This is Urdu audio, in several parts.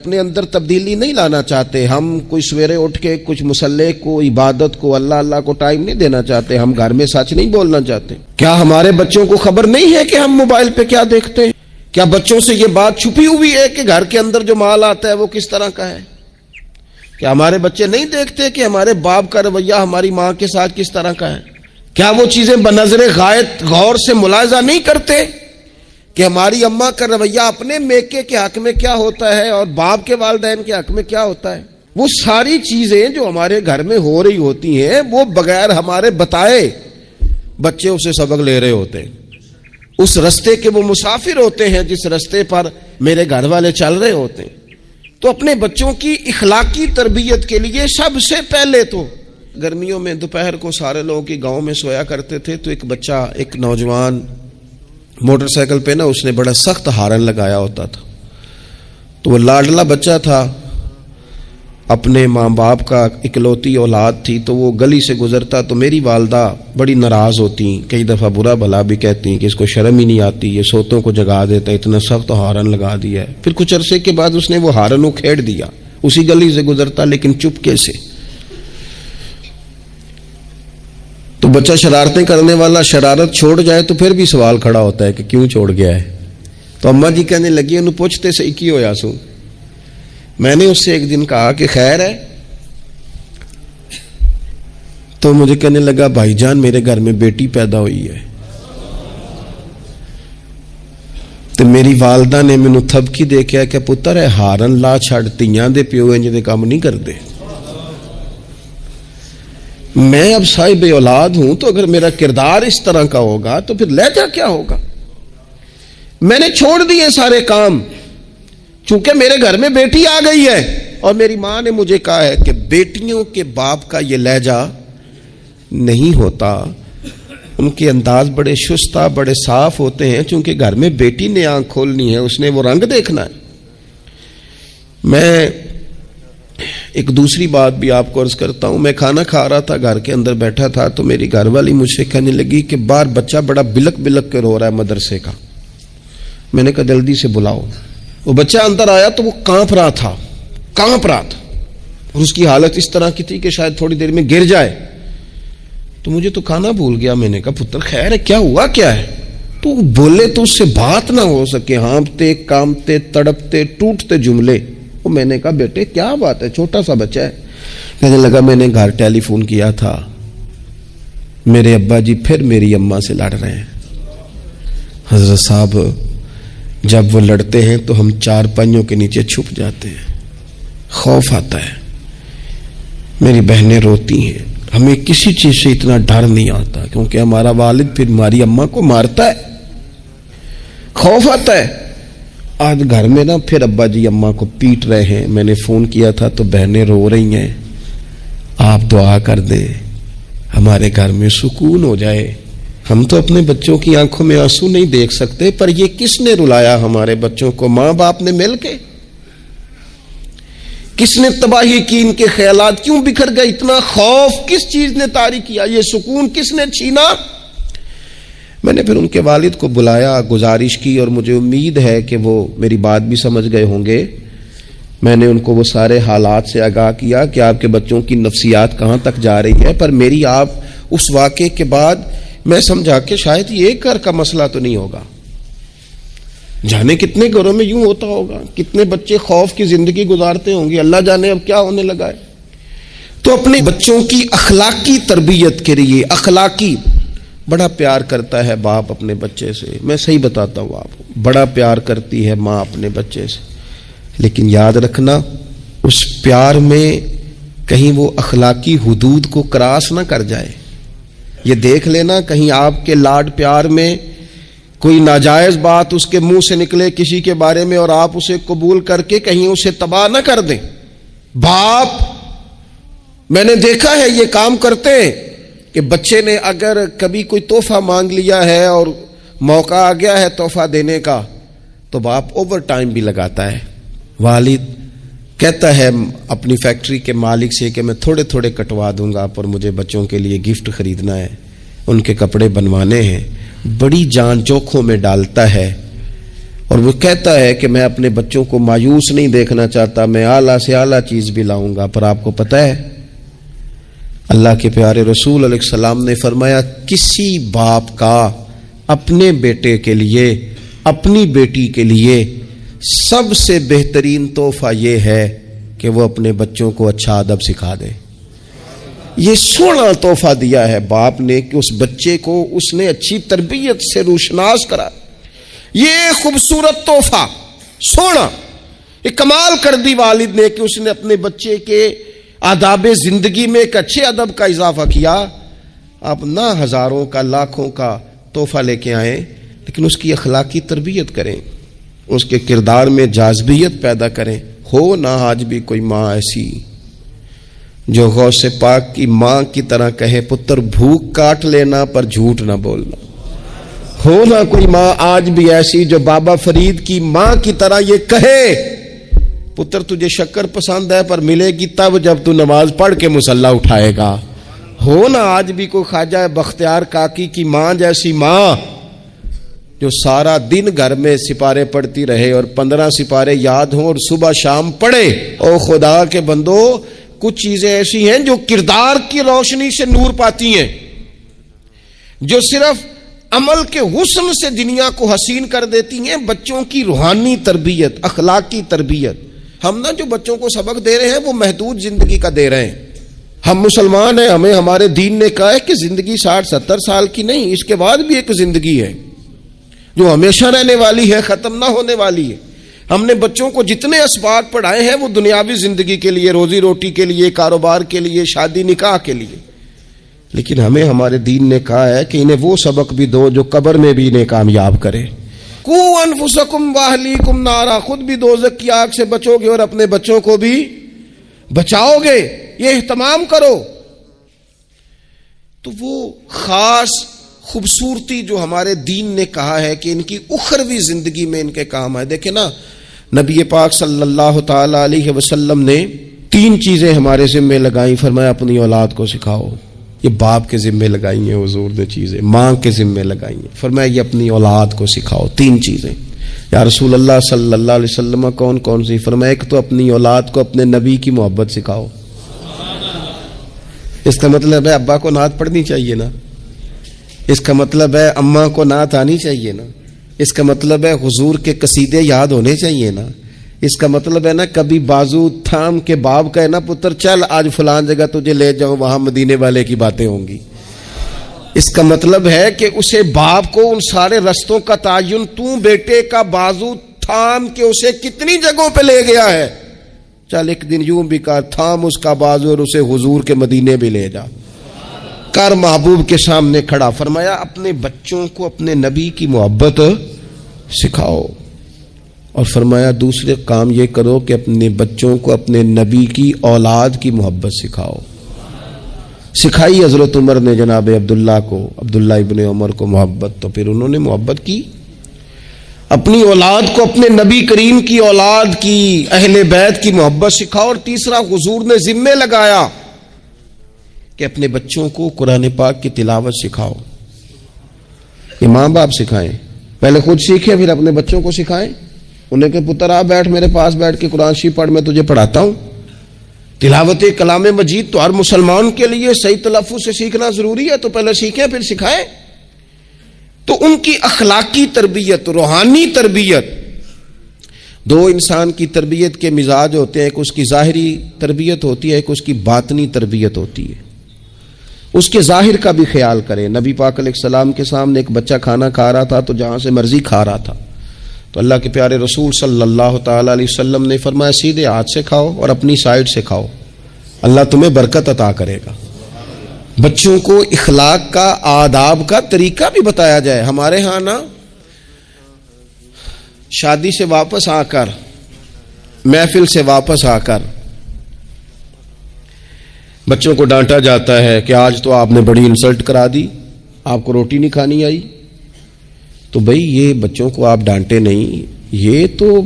اپنے اندر تبدیلی نہیں لانا چاہتے. ہم کوئی سویرے اٹھ کے کچھ مصلی کو، عبادت کو، اللہ کو ٹائم نہیں دینا چاہتے. ہم گھر میں سچ نہیں بولنا چاہتے. کیا ہمارے بچوں کو خبر نہیں ہے کہ ہم موبائل پہ کیا دیکھتے ہیں؟ کیا بچوں سے یہ بات چھپی ہوئی ہے کہ گھر کے اندر جو مال آتا ہے وہ کس طرح کا ہے؟ کیا ہمارے بچے نہیں دیکھتے کہ ہمارے باپ کا رویہ ہماری ماں کے ساتھ کس طرح کا ہے؟ کیا وہ چیزیں بنظر غائب غور سے ملاحظہ نہیں کرتے کہ ہماری اماں کا رویہ اپنے میکے کے حق میں کیا ہوتا ہے اور باپ کے والدین کے حق میں کیا ہوتا ہے؟ وہ ساری چیزیں جو ہمارے گھر میں ہو رہی ہوتی ہیں وہ بغیر ہمارے بتائے بچے اسے سبق لے رہے ہوتے ہیں. اس رستے کے وہ مسافر ہوتے ہیں جس رستے پر میرے گھر والے چل رہے ہوتے ہیں. تو اپنے بچوں کی اخلاقی تربیت کے لیے سب سے پہلے تو گرمیوں میں دوپہر کو سارے لوگ کی گاؤں میں سویا کرتے تھے تو ایک بچہ، ایک نوجوان موٹر سائیکل پہ نا اس نے بڑا سخت ہارن لگایا ہوتا تھا. تو وہ لاڈلا بچہ تھا، اپنے ماں باپ کا اکلوتی اولاد تھی. تو وہ گلی سے گزرتا تو میری والدہ بڑی ناراض ہوتی، کئی دفعہ برا بھلا بھی کہتی کہ اس کو شرم ہی نہیں آتی، یہ سوتوں کو جگا دیتا، اتنا سخت ہارن لگا دیا ہے. پھر کچھ عرصے کے بعد اس نے وہ ہارن اکھیڑ دیا، اسی گلی سے گزرتا لیکن چپکے سے. تو بچہ شرارتیں کرنے والا شرارت چھوڑ جائے تو پھر بھی سوال کھڑا ہوتا ہے کہ کیوں چھوڑ گیا ہے. تو اماں جی کہنے لگی انہوں پوچھتے صحیح کی ہویا سو. میں نے اس سے ایک دن کہا کہ خیر ہے، تو مجھے کہنے لگا بھائی جان میرے گھر میں بیٹی پیدا ہوئی ہے. تو میری والدہ نے مینوں تھپکی دے کے کہ پتر ہے ہارن لا چھڑ، تیاں دے پیو انج دے کام نہیں کردے. میں اب صاحب اولاد ہوں تو اگر میرا کردار اس طرح کا ہوگا تو پھر لہجہ کیا ہوگا؟ میں نے چھوڑ دیے سارے کام چونکہ میرے گھر میں بیٹی آ گئی ہے اور میری ماں نے مجھے کہا ہے کہ بیٹیوں کے باپ کا یہ لہجہ نہیں ہوتا. ان کے انداز بڑے شستہ، بڑے صاف ہوتے ہیں. چونکہ گھر میں بیٹی نے آنکھ کھولنی ہے، اس نے وہ رنگ دیکھنا ہے. میں ایک دوسری بات بھی آپ کو عرض کرتا ہوں. میں کھانا کھا رہا تھا، گھر کے اندر بیٹھا تھا تو میری گھر والی مجھ سے کہنے لگی کہ باہر بچہ بڑا بلک بلک کے رو رہا ہے مدرسے کا. میں نے کہا جلدی سے بلاؤ. وہ بچہ اندر آیا تو وہ کانپ رہا تھا اور اس کی حالت اس طرح کی تھی کہ شاید تھوڑی دیر میں گر جائے. تو مجھے تو کھانا بھول گیا. میں نے کہا پتر خیر ہے، کیا ہوا کیا ہے؟ تو بولے تو اس سے بات نہ ہو سکے، ہانپتے کامتے تڑپتے ٹوٹتے جملے. وہ میں نے کہا بیٹے کیا بات ہے، چھوٹا سا بچہ ہے. کہنے لگا میں نے گھر ٹیلی فون کیا تھا، میرے ابا جی پھر میری اماں سے لڑ رہے ہیں. حضرت صاحب جب وہ لڑتے ہیں تو ہم چار پائیوں کے نیچے چھپ جاتے ہیں، خوف آتا ہے. میری بہنیں روتی ہیں. ہمیں کسی چیز سے اتنا ڈر نہیں آتا کیونکہ ہمارا والد پھر ہماری اماں کو مارتا ہے. خوف آتا ہے. آج گھر میں نا پھر ابا جی اماں کو پیٹ رہے ہیں. میں نے فون کیا تھا تو بہنیں رو رہی ہیں. آپ دعا کر دیں ہمارے گھر میں سکون ہو جائے. ہم تو اپنے بچوں کی آنکھوں میں آنسو نہیں دیکھ سکتے، پر یہ کس نے رلایا ہمارے بچوں کو؟ ماں باپ نے مل کے. کس نے تباہی کی؟ ان کے خیالات کیوں بکھر گئے؟ اتنا خوف کس چیز نے طاری کیا؟ یہ سکون کس نے چھینا؟ میں نے پھر ان کے والد کو بلایا، گزارش کی، اور مجھے امید ہے کہ وہ میری بات بھی سمجھ گئے ہوں گے. میں نے ان کو وہ سارے حالات سے آگاہ کیا کہ آپ کے بچوں کی نفسیات کہاں تک جا رہی ہے. پر میری آپ اس واقعے کے بعد میں سمجھا کہ شاید یہ ایک گھر کا مسئلہ تو نہیں ہوگا، جانے کتنے گھروں میں یوں ہوتا ہوگا، کتنے بچے خوف کی زندگی گزارتے ہوں گے. اللہ جانے اب کیا ہونے لگا ہے. تو اپنے بچوں کی اخلاقی تربیت کے لیے اخلاقی بڑا پیار کرتا ہے باپ اپنے بچے سے. میں صحیح بتاتا ہوں آپ کو، بڑا پیار کرتی ہے ماں اپنے بچے سے. لیکن یاد رکھنا اس پیار میں کہیں وہ اخلاقی حدود کو کراس نہ کر جائے. یہ دیکھ لینا کہیں آپ کے لاڈ پیار میں کوئی ناجائز بات اس کے منہ سے نکلے کسی کے بارے میں اور آپ اسے قبول کر کے کہیں اسے تباہ نہ کر دیں. باپ میں نے دیکھا ہے یہ کام کرتے ہیں کہ بچے نے اگر کبھی کوئی تحفہ مانگ لیا ہے اور موقع آ گیا ہے تحفہ دینے کا تو باپ اوور ٹائم بھی لگاتا ہے. والد کہتا ہے اپنی فیکٹری کے مالک سے کہ میں تھوڑے تھوڑے کٹوا دوں گا پر مجھے بچوں کے لیے گفٹ خریدنا ہے، ان کے کپڑے بنوانے ہیں. بڑی جان جوکھوں میں ڈالتا ہے اور وہ کہتا ہے کہ میں اپنے بچوں کو مایوس نہیں دیکھنا چاہتا، میں اعلیٰ سے اعلیٰ چیز بھی لاؤں گا۔ پر آپ کو پتہ ہے اللہ کے پیارے رسول علیہ السلام نے فرمایا کسی باپ کا اپنے بیٹے کے لیے، اپنی بیٹی کے لیے سب سے بہترین تحفہ یہ ہے کہ وہ اپنے بچوں کو اچھا ادب سکھا دے۔ یہ سونا تحفہ دیا ہے باپ نے کہ اس بچے کو اس نے اچھی تربیت سے روشناس کرا۔ یہ خوبصورت تحفہ سونا، یہ کمال کر دی والد نے کہ اس نے اپنے بچے کے آداب زندگی میں ایک اچھے ادب کا اضافہ کیا۔ آپ نہ ہزاروں کا لاکھوں کا تحفہ لے کے آئیں لیکن اس کی اخلاقی تربیت کریں، اس کے کردار میں جاذبیت پیدا کریں۔ ہو نہ آج بھی کوئی ماں ایسی جو غوث پاک کی ماں کی طرح کہے پتر بھوک کاٹ لینا پر جھوٹ نہ بولنا۔ ہو نہ کوئی ماں آج بھی ایسی جو بابا فرید کی ماں کی طرح یہ کہے پتر تجھے شکر پسند ہے پر ملے گی تب جب تو نماز پڑھ کے مصلی اٹھائے گا۔ ہو نہ آج بھی کوئی خواجہ بختیار کاکی کی ماں جیسی ماں جو سارا دن گھر میں سپارے پڑھتی رہے اور 15 سپارے یاد ہوں اور صبح شام پڑھے۔ او خدا کے بندو، کچھ چیزیں ایسی ہیں جو کردار کی روشنی سے نور پاتی ہیں، جو صرف عمل کے حسن سے دنیا کو حسین کر دیتی ہیں۔ بچوں کی روحانی تربیت، اخلاقی تربیت، ہم جو بچوں کو سبق دے رہے ہیں وہ محدود زندگی کا دے رہے ہیں۔ ہم مسلمان ہیں، ہمیں ہمارے دین نے کہا ہے کہ زندگی 60-70 سال کی نہیں، اس کے بعد بھی ایک زندگی ہے جو ہمیشہ رہنے والی ہے، ختم نہ ہونے والی ہے۔ ہم نے بچوں کو جتنے اسباق پڑھائے ہیں وہ دنیاوی زندگی کے لیے، روزی روٹی کے لیے، کاروبار کے لیے، شادی نکاح کے لیے، لیکن ہمیں ہمارے دین نے کہا ہے کہ انہیں وہ سبق بھی دو جو قبر میں بھی انہیں کامیاب کرے۔ قوا انفسکم واہلیکم نارا، خود بھی دوزخ کی آگ سے بچو گے اور اپنے بچوں کو بھی بچاؤ گے، یہ اہتمام کرو۔ تو وہ خاص خوبصورتی جو ہمارے دین نے کہا ہے کہ ان کی اخروی زندگی میں ان کے کام آئے۔ دیکھیں نا، نبی پاک صلی اللہ تعالی علیہ وسلم نے 3 چیزیں ہمارے ذمہ لگائیں، فرمایا اپنی اولاد کو سکھاؤ۔ یہ باپ کے ذمہ لگائی ہیں حضور نے چیزیں، ماں کے ذمہ لگائی ہیں، فرمایا یہ اپنی اولاد کو سکھاؤ 3 چیزیں۔ یا رسول اللہ صلی اللہ علیہ وسلم کون کون سی؟ فرمایا ایک تو اپنی اولاد کو اپنے نبی کی محبت سکھاؤ۔ اس کا مطلب ہے ابا کو نعت پڑھنی چاہیے نا، اس کا مطلب ہے اماں کو نعت آنی چاہیے نا، اس کا مطلب ہے حضور کے قصیدے یاد ہونے چاہیے نا، اس کا مطلب ہے نا کبھی بازو تھام کے باپ کا ہے نا پتر چل آج فلان جگہ تجھے لے جاؤں وہاں مدینے والے کی باتیں ہوں گی۔ اس کا مطلب ہے کہ اسے باپ کو ان سارے رستوں کا تعین تو بیٹے کا بازو تھام کے اسے کتنی جگہوں پہ لے گیا ہے، چل ایک دن یوں بھی کر تھام اس کا بازو اور اسے حضور کے مدینے بھی لے جا کر محبوب کے سامنے کھڑا۔ فرمایا اپنے بچوں کو اپنے نبی کی محبت سکھاؤ، اور فرمایا دوسرے کام یہ کرو کہ اپنے بچوں کو اپنے نبی کی اولاد کی محبت سکھاؤ۔ سکھائی حضرت عمر نے جناب عبداللہ کو، عبداللہ ابن عمر کو محبت، تو پھر انہوں نے محبت کی۔ اپنی اولاد کو اپنے نبی کریم کی اولاد کی، اہل بیت کی محبت سکھاؤ۔ اور تیسرا حضور نے ذمہ لگایا کہ اپنے بچوں کو قرآن پاک کی تلاوت سکھاؤ۔ یہ ماں باپ سکھائیں، پہلے خود سیکھیں پھر اپنے بچوں کو سکھائیں۔ انہیں کہ پتر آ بیٹھ میرے پاس بیٹھ کے قرآن شریف پڑھ، میں تجھے پڑھاتا ہوں۔ تلاوت کلام مجید تو ہر مسلمان کے لیے صحیح تلفظ سے سیکھنا ضروری ہے، تو پہلے سیکھیں پھر سکھائیں۔ تو ان کی اخلاقی تربیت، روحانی تربیت، 2 انسان کی تربیت کے مزاج ہوتے ہیں، ایک اس کی ظاہری تربیت ہوتی ہے، ایک اس کی باطنی تربیت ہوتی ہے۔ اس کے ظاہر کا بھی خیال کریں۔ نبی پاک علیہ السلام کے سامنے ایک بچہ کھانا کھا رہا تھا تو جہاں سے مرضی کھا رہا تھا، تو اللہ کے پیارے رسول صلی اللہ تعالی علیہ وسلم نے فرمایا سیدھے ہاتھ سے کھاؤ اور اپنی سائیڈ سے کھاؤ، اللہ تمہیں برکت عطا کرے گا۔ بچوں کو اخلاق کا، آداب کا طریقہ بھی بتایا جائے۔ ہمارے ہاں نا شادی سے واپس آ کر، محفل سے واپس آ کر بچوں کو ڈانٹا جاتا ہے کہ آج تو آپ نے بڑی انسلٹ کرا دی، آپ کو روٹی نہیں کھانی آئی۔ تو بھئی یہ بچوں کو آپ ڈانٹے نہیں، یہ تو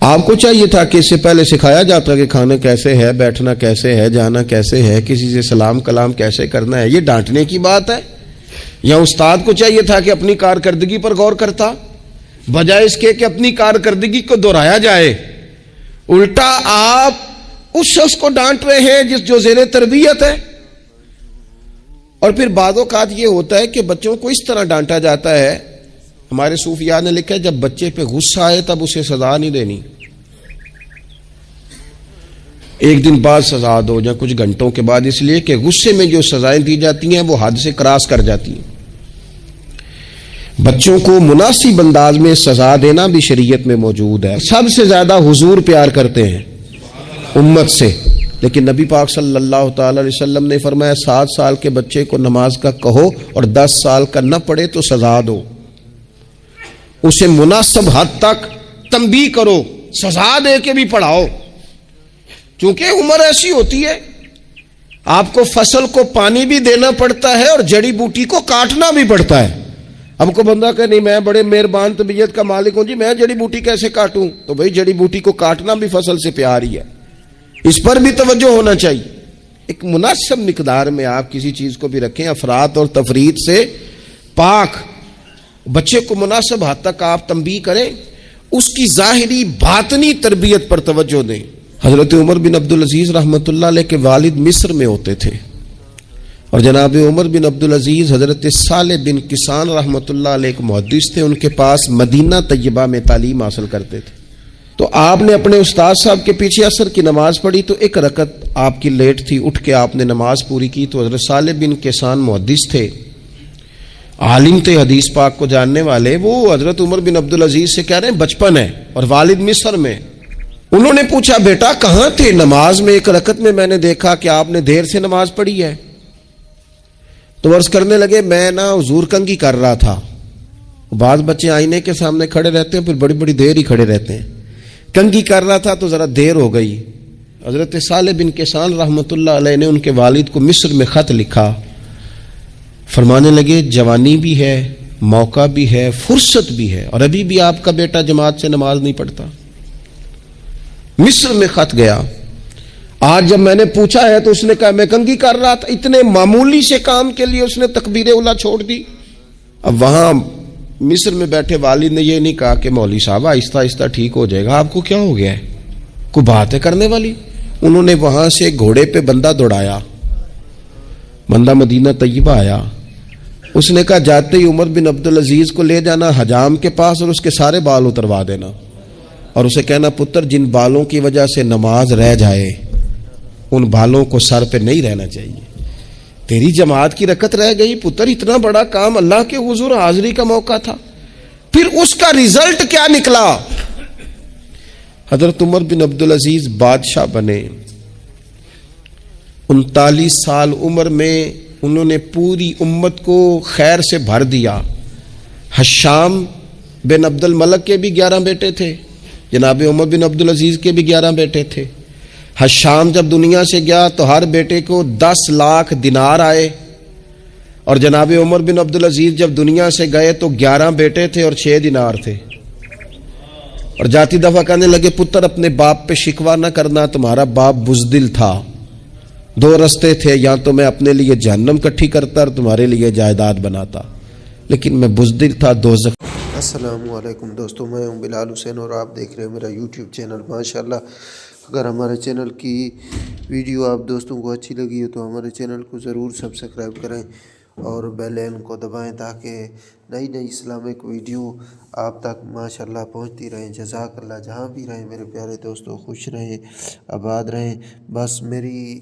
آپ کو چاہیے تھا کہ اس سے پہلے سکھایا جاتا کہ کھانا کیسے ہے، بیٹھنا کیسے ہے، جانا کیسے ہے، کسی سے سلام کلام کیسے کرنا ہے۔ یہ ڈانٹنے کی بات ہے؟ یا استاد کو چاہیے تھا کہ اپنی کارکردگی پر غور کرتا، بجائے اس کے کہ اپنی کارکردگی کو دہرایا جائے، الٹا آپ اس شخص کو ڈانٹ رہے ہیں جو زیر تربیت ہے۔ اور پھر بعض اوقات یہ ہوتا ہے کہ بچوں کو اس طرح ڈانٹا جاتا ہے، ہمارے صوفیاء نے لکھا ہے جب بچے پہ غصہ آئے تب اسے سزا نہیں دینی، ایک دن بعد سزا دو یا کچھ گھنٹوں کے بعد، اس لیے کہ غصے میں جو سزائیں دی جاتی ہیں وہ حد سے کراس کر جاتی ہیں۔ بچوں کو مناسب انداز میں سزا دینا بھی شریعت میں موجود ہے۔ سب سے زیادہ حضور پیار کرتے ہیں امت سے، لیکن نبی پاک صلی اللہ تعالی علیہ وسلم نے فرمایا 7 سال کے بچے کو نماز کا کہو اور 10 سال کا نہ پڑھے تو سزا دو، اسے مناسب حد تک تنبیہ کرو، سزا دے کے بھی پڑھاؤ، کیونکہ عمر ایسی ہوتی ہے آپ کو فصل کو پانی بھی دینا پڑتا ہے اور جڑی بوٹی کو کاٹنا بھی پڑتا ہے۔ اب کو بندہ کہ نہیں میں بڑے مہربان طبیعت کا مالک ہوں جی، میں جڑی بوٹی کیسے کاٹوں؟ تو بھئی جڑی بوٹی کو کاٹنا بھی فصل سے پیار ہی ہے، اس پر بھی توجہ ہونا چاہیے۔ ایک مناسب مقدار میں آپ کسی چیز کو بھی رکھیں، افراط اور تفریط سے پاک، بچے کو مناسب حد تک آپ تنبیہ کریں، اس کی ظاہری باطنی تربیت پر توجہ دیں۔ حضرت عمر بن عبدالعزیز رحمۃ اللہ علیہ کے والد مصر میں ہوتے تھے، اور جناب عمر بن عبدالعزیز حضرت صالح بن کسان رحمۃ اللہ علیہ ایک محدث تھے، ان کے پاس مدینہ طیبہ میں تعلیم حاصل کرتے تھے۔ تو آپ نے اپنے استاد صاحب کے پیچھے عصر کی نماز پڑھی تو ایک رکعت آپ کی لیٹ تھی، اٹھ کے آپ نے نماز پوری کی تو حضرت صالح بن کسان محدث تھے، عالم تھے، حدیث پاک کو جاننے والے، وہ حضرت عمر بن عبدالعزیز سے کہہ رہے ہیں بچپن ہے اور والد مصر میں۔ انہوں نے پوچھا بیٹا کہاں تھے؟ نماز میں ایک رکعت میں نے دیکھا کہ آپ نے دیر سے نماز پڑھی ہے۔ تو عرض کرنے لگے میں حضور کنگھی کر رہا تھا۔ بعض بچے آئینے کے سامنے کھڑے رہتے ہیں پھر بڑی بڑی دیر ہی کھڑے رہتے ہیں، کنگھی کر رہا تھا تو ذرا دیر ہو گئی۔ حضرت صالح بن کسان رحمۃ اللہ علیہ نے ان کے والد کو مصر میں خط لکھا، فرمانے لگے جوانی بھی ہے، موقع بھی ہے، فرصت بھی ہے، اور ابھی بھی آپ کا بیٹا جماعت سے نماز نہیں پڑھتا۔ مصر میں خط گیا، آج جب میں نے پوچھا ہے تو اس نے کہا میں کنگھی کر رہا تھا۔ اتنے معمولی سے کام کے لیے اس نے تکبیر اولیٰ چھوڑ دی۔ اب وہاں مصر میں بیٹھے والد نے یہ نہیں کہا کہ مولوی صاحب آہستہ آہستہ ٹھیک ہو جائے گا، آپ کو کیا ہو گیا ہے، کوئی بات ہے کرنے والی؟ انہوں نے وہاں سے گھوڑے پہ بندہ دوڑایا، بندہ مدینہ طیبہ آیا، اس نے کہا جاتے ہی عمر بن عبدالعزیز کو لے جانا حجام کے پاس اور اس کے سارے بال اتروا دینا، اور اسے کہنا پتر جن بالوں کی وجہ سے نماز رہ جائے ان بالوں کو سر پہ نہیں رہنا چاہیے، تیری جماعت کی رکعت رہ گئی پتر، اتنا بڑا کام، اللہ کے حضور حاضری کا موقع تھا۔ پھر اس کا ریزلٹ کیا نکلا؟ حضرت عمر بن عبدالعزیز بادشاہ بنے، 39 سال عمر میں انہوں نے پوری امت کو خیر سے بھر دیا۔ حشام بن عبد الملک کے بھی 11 بیٹے تھے، جناب عمر بن عبدالعزیز کے بھی 11 بیٹے تھے۔ حشام جب دنیا سے گیا تو ہر بیٹے کو 10 لاکھ دینار آئے، اور جناب عمر بن عبدالعزیز جب دنیا سے گئے تو 11 بیٹے تھے اور 6 دینار تھے، اور جاتی دفعہ کہنے لگے پتر اپنے باپ پہ شکوہ نہ کرنا، تمہارا باپ بزدل تھا، 2 رستے تھے، یا تو میں اپنے لیے جہنم کٹھی کرتا اور تمہارے لیے جائیداد بناتا، لیکن میں بزدل تھا، دوزخ۔ السلام علیکم دوستوں، میں ہوں بلال حسین اور آپ دیکھ رہے ہیں میرا یوٹیوب چینل۔ ماشاءاللہ اگر ہمارے چینل کی ویڈیو آپ دوستوں کو اچھی لگی ہو تو ہمارے چینل کو ضرور سبسکرائب کریں اور بیل آئکن کو دبائیں تاکہ نئی نئی اسلامک ویڈیو آپ تک ماشاءاللہ پہنچتی رہیں۔ جزاک اللہ۔ جہاں بھی رہیں میرے پیارے دوستوں، خوش رہیں، آباد رہیں۔ بس میری